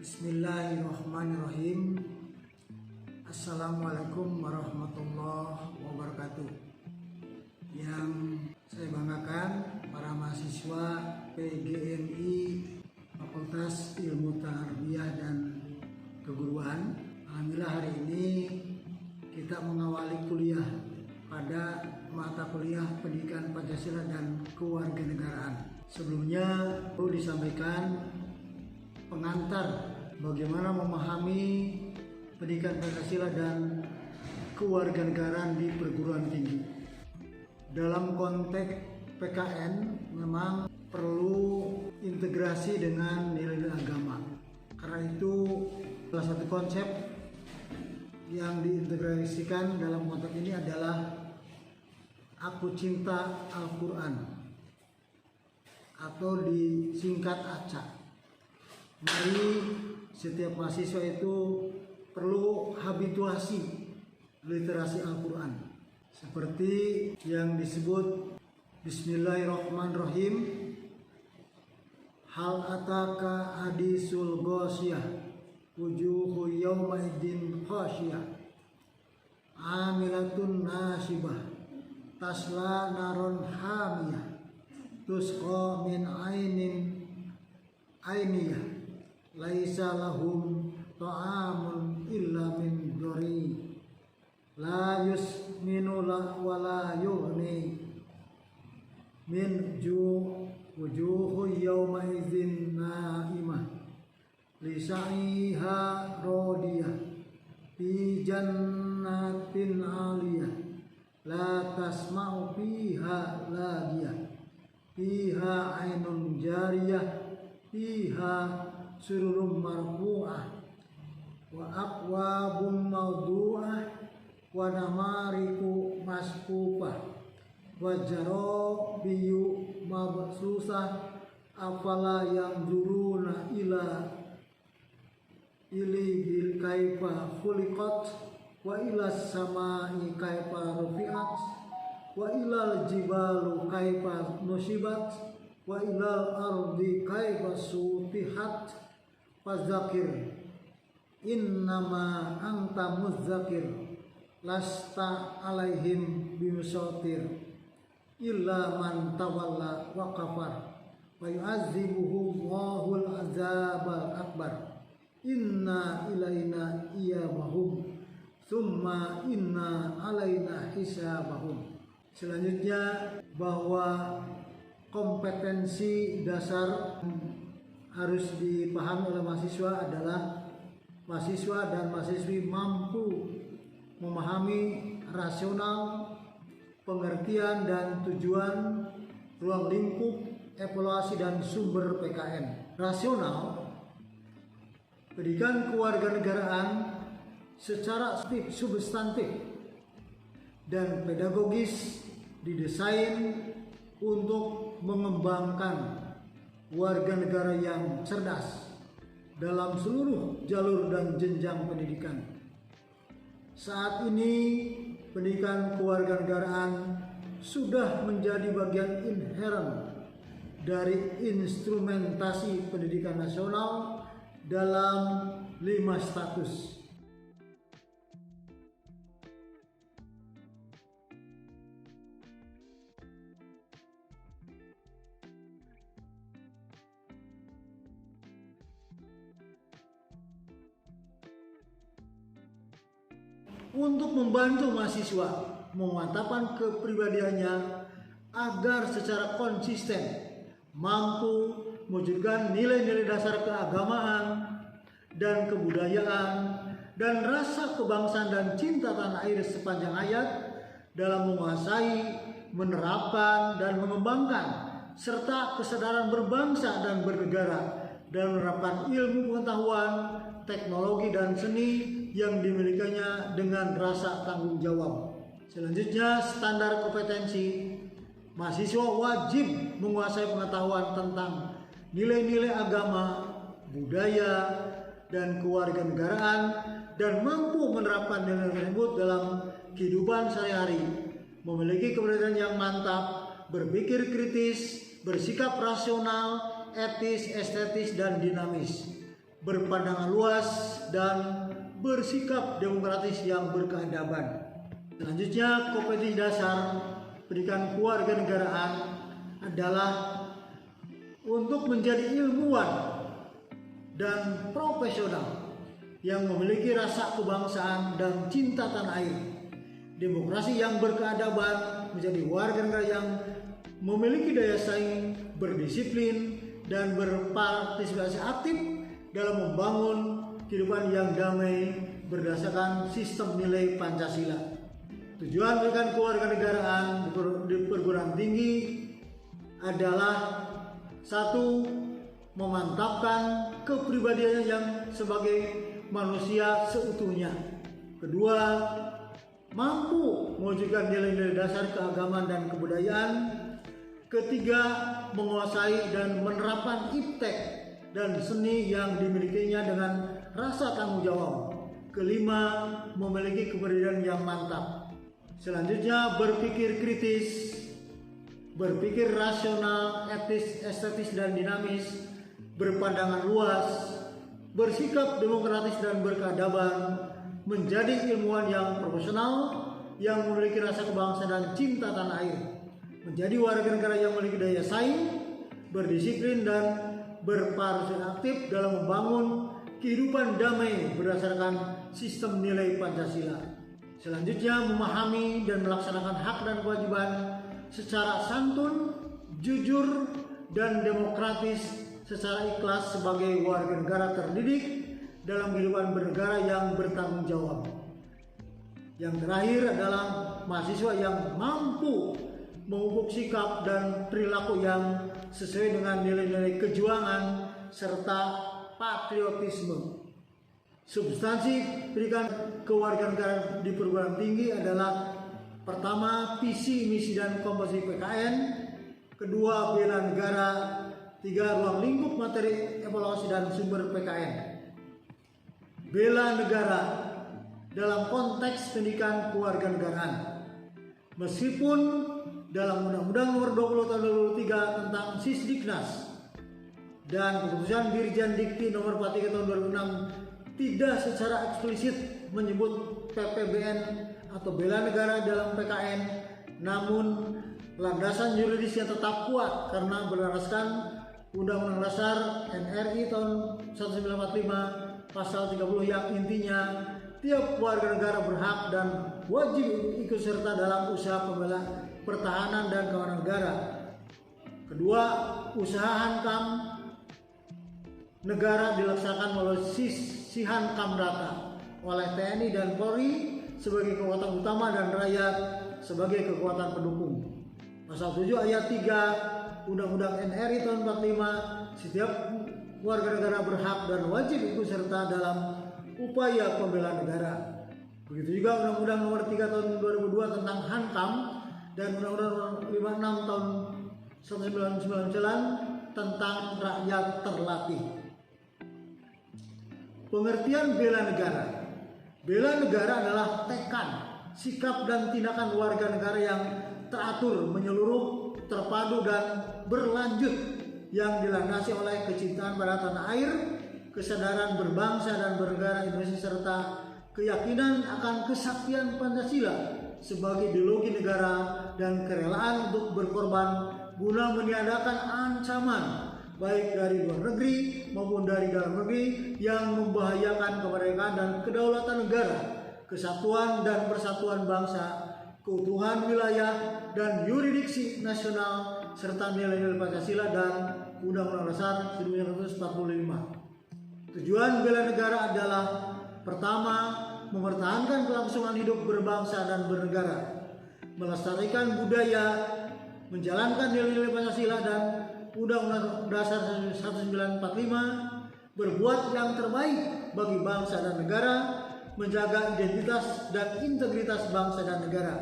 Bismillahirrahmanirrahim. Assalamualaikum warahmatullahi wabarakatuh. Yang saya banggakan para mahasiswa PGMI Fakultas Ilmu Tarbiyah dan Keguruan. Alhamdulillah hari ini kita mengawali kuliah pada mata kuliah Pendidikan Pancasila dan Kewarganegaraan. Sebelumnya perlu disampaikan pengantar bagaimana memahami pendidikan Pancasila dan kewarganegaraan di perguruan tinggi. Dalam konteks PKN memang perlu integrasi dengan nilai-nilai agama. Karena itu salah satu konsep yang diintegrasikan dalam konteks ini adalah Aku Cinta Al-Quran atau disingkat ACA. Mari setiap mahasiswa itu perlu habituasi literasi Al-Quran seperti yang disebut Bismillahirrahmanirrahim. Hal ataka hadisul ghasyiyah wujuhu yawma idzin khasyiyah amilatun nasibah tasla naron hamiyah tusqa min ainiyah laisa lahum ta'amun illa min dhari la yusminu wa la yughni min wujuhu yawma idzin naimah li sa'iha radiyah fi jannatin 'aliyah la tasma'u fiha lagiyah fiha 'ainun jariyah fiha sururum marfu'ah wa aqwabum mawdu'ah wa namariku maskufah wa jarabiyu mabsusah afala yanzuruna ila bil kaifa khuliqat wa ila samai kaifa rufi'at wa ilal jibalu kaifa nusibat wa ilal ardi kaifa sutihat fadzakir innama anta mudzakir lasta alaihim bimusautir illa man tawalla wa kafar wa yu'adzibuhu Allahul azabal akbar inna ilaina iyabahum thumma inna alaina hisabahum. Selanjutnya bahwa kompetensi dasar harus dipahami oleh mahasiswa adalah mahasiswa dan mahasiswi mampu memahami rasional, pengertian dan tujuan, ruang lingkup, evaluasi dan sumber PKN. Rasional, pendidikan kewarganegaraan secara substantif dan pedagogis didesain untuk mengembangkan warga negara yang cerdas dalam seluruh jalur dan jenjang pendidikan. Saat ini pendidikan kewarganegaraan sudah menjadi bagian inheren dari instrumentasi pendidikan nasional dalam 5 status. Untuk membantu mahasiswa memantapkan kepribadiannya agar secara konsisten mampu mewujudkan nilai-nilai dasar keagamaan dan kebudayaan dan rasa kebangsaan dan cinta tanah air sepanjang hayat dalam menguasai, menerapkan dan mengembangkan serta kesadaran berbangsa dan bernegara dan menerapkan ilmu pengetahuan, teknologi dan seni yang dimilikinya dengan rasa tanggung jawab. Selanjutnya, standar kompetensi. Mahasiswa wajib menguasai pengetahuan tentang nilai-nilai agama, budaya, dan kewarganegaraan dan mampu menerapkan nilai tersebut dalam kehidupan sehari-hari. Memiliki kepribadian yang mantap, berpikir kritis, bersikap rasional, etis, estetis, dan dinamis. berpandangan luas, dan bersikap demokratis yang berkeadaban. Selanjutnya, kompetensi dasar pendidikan kewarganegaraan adalah untuk menjadi ilmuwan dan profesional yang memiliki rasa kebangsaan dan cinta tanah air. Demokrasi yang berkeadaban menjadi warga negara yang memiliki daya saing, berdisiplin, dan berpartisipasi aktif dalam membangun kehidupan yang damai berdasarkan sistem nilai Pancasila. Tujuan pendidikan kewarganegaraan di perguruan tinggi adalah satu, memantapkan kepribadiannya yang sebagai manusia seutuhnya. Kedua, mampu mewujudkan nilai-nilai dasar keagamaan dan kebudayaan. Ketiga, menguasai dan menerapkan iptek dan seni yang dimilikinya dengan rasa tanggung jawab. Kelima, memiliki kepribadian yang mantap. Selanjutnya, berpikir kritis, berpikir rasional, etis, estetis, dan dinamis, berpandangan luas, bersikap demokratis dan berkeadaban, menjadi ilmuwan yang profesional, yang memiliki rasa kebangsaan dan cinta tanah air, menjadi warga negara yang memiliki daya saing, berdisiplin, dan berpartisipasi aktif dalam membangun kehidupan damai berdasarkan sistem nilai Pancasila. Selanjutnya, memahami dan melaksanakan hak dan kewajiban secara santun, jujur, dan demokratis secara ikhlas sebagai warga negara terdidik dalam kehidupan bernegara yang bertanggung jawab. Yang terakhir adalah mahasiswa yang mampu memupuk sikap dan perilaku yang sesuai dengan nilai-nilai kejuangan serta patriotisme. Substansi pendidikan kewarganegaraan di perguruan tinggi adalah: pertama, visi, misi, dan komposisi PKN. Kedua, bela negara. Tiga, ruang lingkup materi evaluasi dan sumber PKN. Bela negara dalam konteks pendidikan kewarganegaraan. Meskipun dalam Undang-Undang Nomor 20 Tahun 2003 tentang Sisdiknas dan Keputusan Dirjen Dikti Nomor 43 Tahun 2006 tidak secara eksplisit menyebut PPBN atau bela negara dalam PKN, namun landasan yuridisnya tetap kuat karena berlandaskan Undang-Undang Dasar NRI tahun 1945 pasal 30 yang intinya tiap warga negara berhak dan wajib ikut serta dalam usaha pembelaan pertahanan dan keamanan negara. Kedua, usaha hankam negara dilaksanakan melalui Sihankam Rata oleh TNI dan Polri sebagai kekuatan utama dan rakyat sebagai kekuatan pendukung. Pasal 7 ayat 3 Undang-Undang NRI tahun 45, setiap warga negara berhak dan wajib ikut serta dalam upaya pembelaan negara. Begitu juga Undang-Undang Nomor 3 tahun 2002 tentang Hankam dan Undang-Undang 56 tahun 1999 tentang rakyat terlatih. Pengertian bela negara. Bela negara adalah tekad, sikap, dan tindakan warga negara yang teratur, menyeluruh, terpadu, dan berlanjut yang dilandasi oleh kecintaan pada tanah air, kesadaran berbangsa dan bernegara Indonesia, serta keyakinan akan kesaktian Pancasila sebagai ideologi negara dan kerelaan untuk berkorban guna meniadakan ancaman baik dari luar negeri maupun dari dalam negeri yang membahayakan kemerdekaan dan kedaulatan negara, kesatuan dan persatuan bangsa, keutuhan wilayah dan yurisdiksi nasional, serta nilai-nilai Pancasila dan Undang-Undang Dasar 1945. Tujuan bela negara adalah: pertama, mempertahankan kelangsungan hidup berbangsa dan bernegara, melestarikan budaya, menjalankan nilai-nilai Pancasila dan Undang-Undang Dasar 1945, berbuat yang terbaik bagi bangsa dan negara, menjaga identitas dan integritas bangsa dan negara.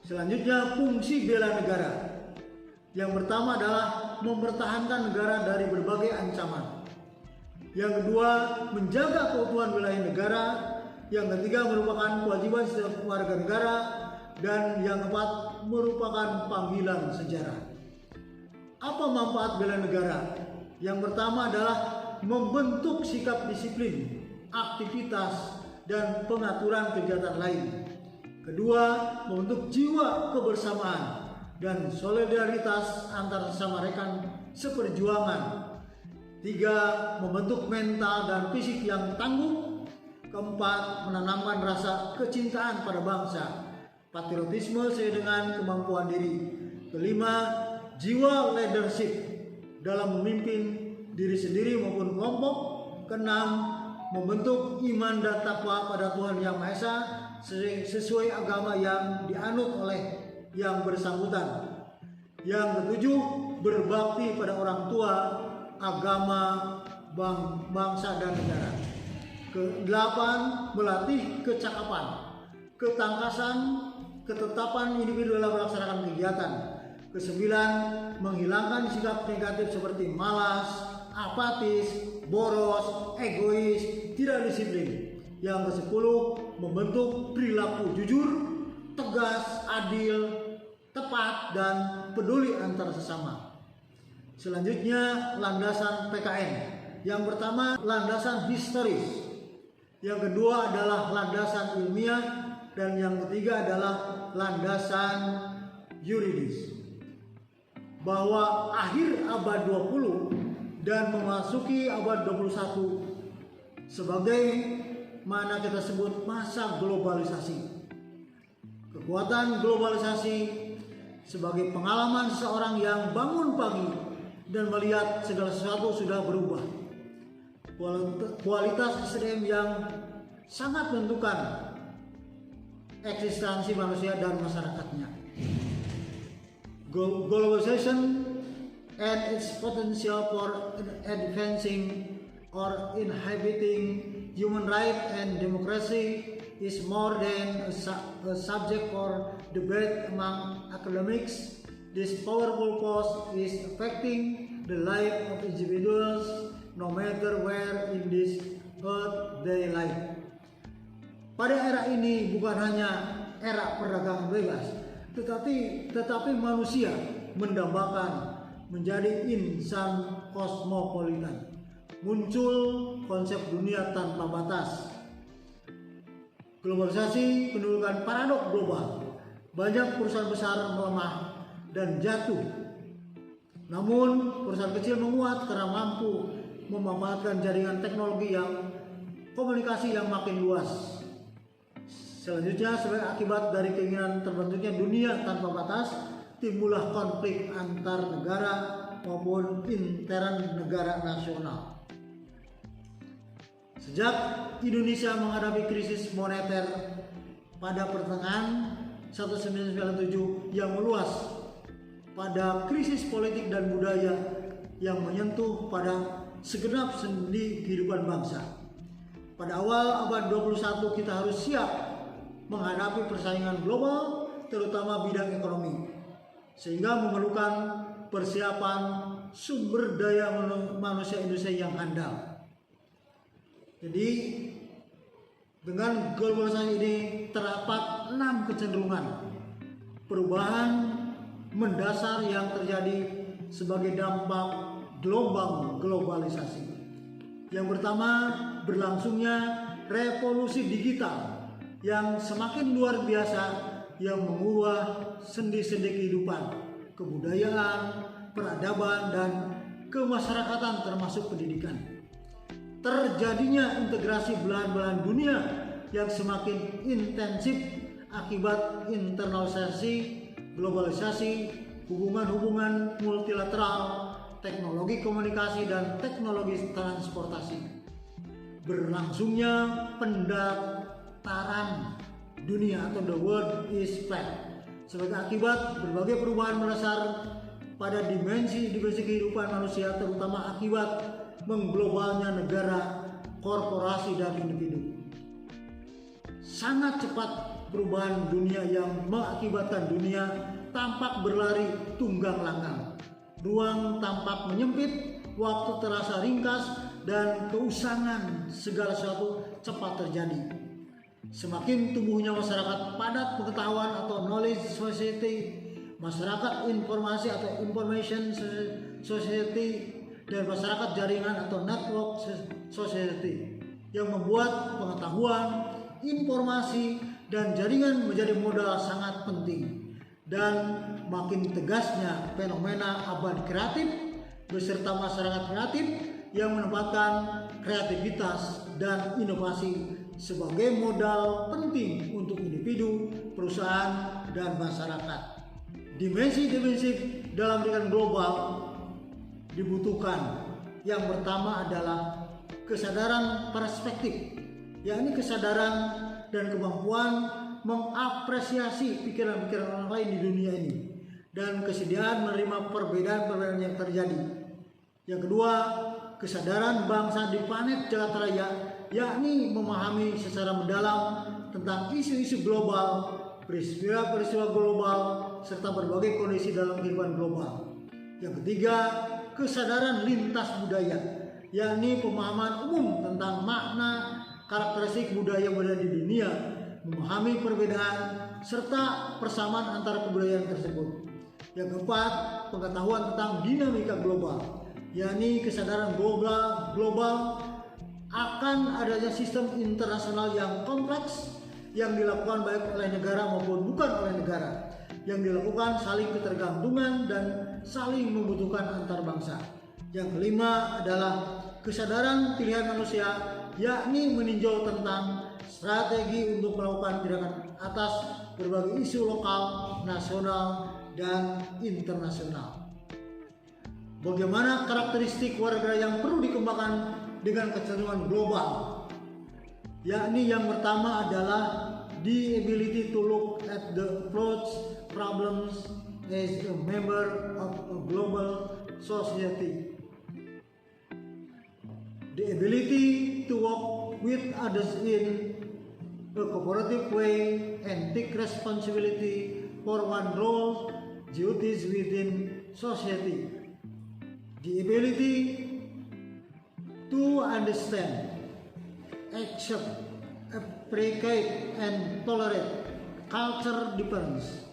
Selanjutnya, fungsi bela negara. Yang pertama adalah mempertahankan negara dari berbagai ancaman. Yang kedua, menjaga keutuhan wilayah negara. Yang ketiga, merupakan kewajiban setiap warga negara. Dan yang keempat, merupakan panggilan sejarah. Apa manfaat bela negara? Yang pertama adalah membentuk sikap disiplin, aktivitas, dan pengaturan kegiatan lain. Kedua, membentuk jiwa kebersamaan dan solidaritas antar sesama rekan seperjuangan. Tiga, membentuk mental dan fisik yang tangguh. Keempat, menanamkan rasa kecintaan pada bangsa, patriotisme sesuai dengan kemampuan diri. Kelima, jiwa leadership dalam memimpin diri sendiri maupun kelompok. Keenam, membentuk iman dan takwa pada Tuhan Yang Maha Esa sesuai agama yang dianut oleh yang bersangkutan. Yang ketujuh, berbakti pada orang tua, agama, bangsa dan negara. Kedelapan, melatih kecakapan, ketangkasan, ketetapan individu dalam melaksanakan kegiatan. Kesembilan, menghilangkan sikap negatif seperti malas, apatis, boros, egois, tidak disiplin. Yang kesepuluh, membentuk perilaku jujur, tegas, adil, tepat, dan peduli antar sesama. Selanjutnya, landasan PKN. Yang pertama, landasan historis. Yang kedua adalah landasan ilmiah. Dan yang ketiga adalah landasan yuridis. Bahwa akhir abad 20 dan memasuki abad 21 sebagai mana kita sebut masa globalisasi. Kekuatan globalisasi sebagai pengalaman seseorang yang bangun pagi dan melihat segala sesuatu sudah berubah. Kualitas SDM yang sangat menentukan eksistensi manusia dan masyarakatnya. Globalization and its potential for advancing or inhibiting human rights and democracy is more than a subject for debate among academics. This powerful force is affecting the life of individuals no matter where in this earth they live. Pada era ini bukan hanya era perdagangan bebas, tetapi manusia mendambakan menjadi insan kosmopolitan. Muncul konsep dunia tanpa batas. Globalisasi menimbulkan paradok global. Banyak perusahaan besar melemah dan jatuh. Namun perusahaan kecil menguat karena mampu memanfaatkan jaringan teknologi yang komunikasi yang makin luas. Selanjutnya, sebagai akibat dari keinginan terbentuknya dunia tanpa batas, timbullah konflik antar negara maupun intern negara nasional. Sejak Indonesia menghadapi krisis moneter pada pertengahan 1997 yang meluas pada krisis politik dan budaya yang menyentuh pada segenap sendi kehidupan bangsa. Pada awal abad 21 kita harus siap menghadapi persaingan global, terutama bidang ekonomi, sehingga memerlukan persiapan sumber daya manusia Indonesia yang handal. Jadi dengan globalisasi ini terdapat 6 kecenderungan perubahan mendasar yang terjadi sebagai dampak gelombang globalisasi. Yang pertama, berlangsungnya revolusi digital yang semakin luar biasa yang mengubah sendi-sendi kehidupan, kebudayaan, peradaban, dan kemasyarakatan termasuk pendidikan. Terjadinya integrasi belahan-belahan dunia yang semakin intensif akibat internalisasi, globalisasi, hubungan-hubungan multilateral, teknologi komunikasi, dan teknologi transportasi. Berlangsungnya pendataran dunia atau the world is flat sebagai akibat berbagai perubahan mendasar pada dimensi kehidupan manusia, terutama akibat mengglobalnya negara, korporasi, dan individu. Sangat cepat perubahan dunia yang mengakibatkan dunia tampak berlari tunggang langgang. Ruang tampak menyempit, waktu terasa ringkas, dan keusangan segala sesuatu cepat terjadi. Semakin tumbuhnya masyarakat padat pengetahuan atau knowledge society, masyarakat informasi atau information society, dan masyarakat jaringan atau network society yang membuat pengetahuan, informasi, dan jaringan menjadi modal sangat penting. Dan makin tegasnya fenomena abad kreatif beserta masyarakat kreatif yang menempatkan kreativitas dan inovasi sebagai modal penting untuk individu, perusahaan, dan masyarakat. Dimensi-dimensi dalam lingkungan global dibutuhkan. Yang pertama adalah kesadaran perspektif, yakni kesadaran dan kemampuan mengapresiasi pikiran-pikiran orang lain di dunia ini, dan kesediaan menerima perbedaan-perbedaan yang terjadi. Yang kedua, kesadaran bangsa di planet jagat raya, yakni memahami secara mendalam tentang isu-isu global, peristiwa-peristiwa global, serta berbagai kondisi dalam kehidupan global. Yang ketiga, kesadaran lintas budaya, yakni pemahaman umum tentang makna karakteristik budaya yang ada di dunia, memahami perbedaan serta persamaan antara kebudayaan tersebut. Yang keempat, pengetahuan tentang dinamika global, yakni kesadaran global akan adanya sistem internasional yang kompleks yang dilakukan baik oleh negara maupun bukan oleh negara, yang dilakukan saling ketergantungan dan saling membutuhkan antar bangsa. Yang kelima adalah kesadaran pilihan manusia, yakni meninjau tentang strategi untuk melakukan tindakan atas berbagai isu lokal, nasional, dan internasional. Bagaimana karakteristik warga yang perlu dikembangkan dengan kecenderungan global? Yakni yang pertama adalah the ability to look at the approach problems as a member of a global society. The ability to work with others in a cooperative way and take responsibility for one's role, duties within society. The ability to understand, accept, appreciate, and tolerate culture difference.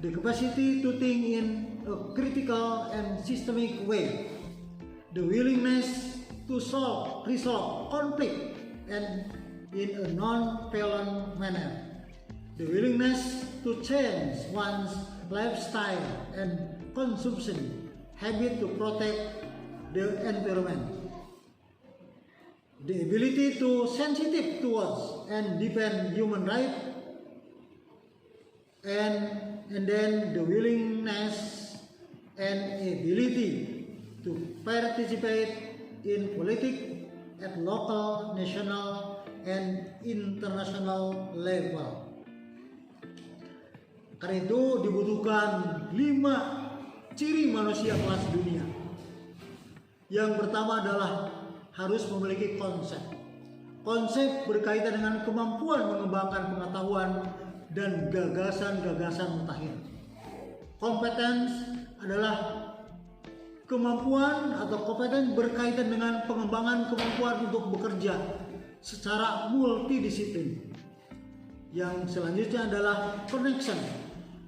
The capacity to think in a critical and systemic way. The willingness to resolve conflict and in a non-violent manner. The willingness to change one's lifestyle and consumption habit to protect the environment. The ability to sensitive towards and defend human rights, and then the willingness and ability to participate in politics at local, national, and international level. Karena itu dibutuhkan 5 ciri manusia kelas dunia. Yang pertama adalah harus memiliki konsep. Konsep berkaitan dengan kemampuan mengembangkan pengetahuan dan gagasan-gagasan mutakhir. Kompetens adalah kemampuan atau kompeten berkaitan dengan pengembangan kemampuan untuk bekerja secara multidisiplin. Yang selanjutnya adalah connection,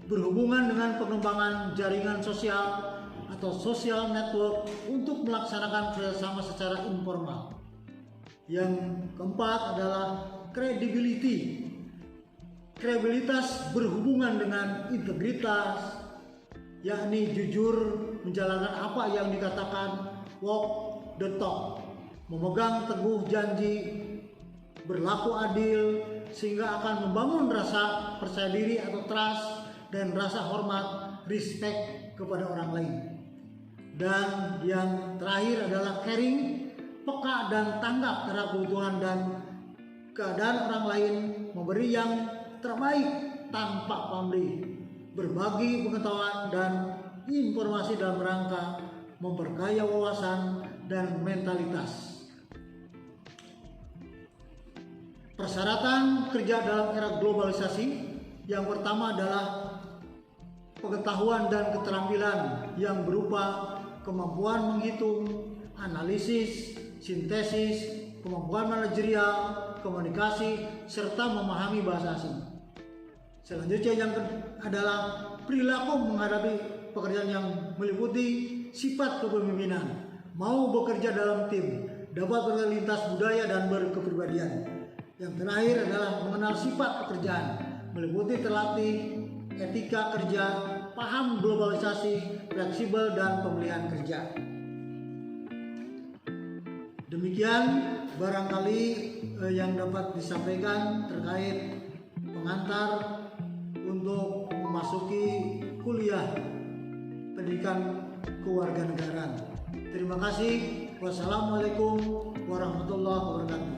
berhubungan dengan pengembangan jaringan sosial atau social network untuk melaksanakan kerjasama secara informal. Yang keempat adalah credibility, kredibilitas berhubungan dengan integritas, yakni jujur menjalankan apa yang dikatakan, walk the talk, memegang teguh janji, berlaku adil, sehingga akan membangun rasa percaya diri atau trust dan rasa hormat, respect kepada orang lain. Dan yang terakhir adalah caring, peka dan tanggap terhadap kebutuhan dan keadaan orang lain, memberi yang terbaik tanpa pamrih, berbagi pengetahuan dan informasi dalam rangka memperkaya wawasan dan mentalitas. Persyaratan kerja dalam era globalisasi yang pertama adalah pengetahuan dan keterampilan yang berupa kemampuan menghitung, analisis, sintesis, kemampuan manajerial, komunikasi, serta memahami bahasa asing. Selanjutnya yang adalah perilaku menghadapi pekerjaan yang meliputi sifat kepemimpinan, mau bekerja dalam tim, dapat mengenal lintas budaya dan berkepribadian. Yang terakhir adalah mengenal sifat pekerjaan, meliputi terlatih, etika kerja, paham globalisasi, fleksibel, dan pemilihan kerja. Demikian barangkali yang dapat disampaikan terkait pengantar untuk memasuki kuliah pendidikan kewarganegaraan. Terima kasih. Wassalamualaikum warahmatullahi wabarakatuh.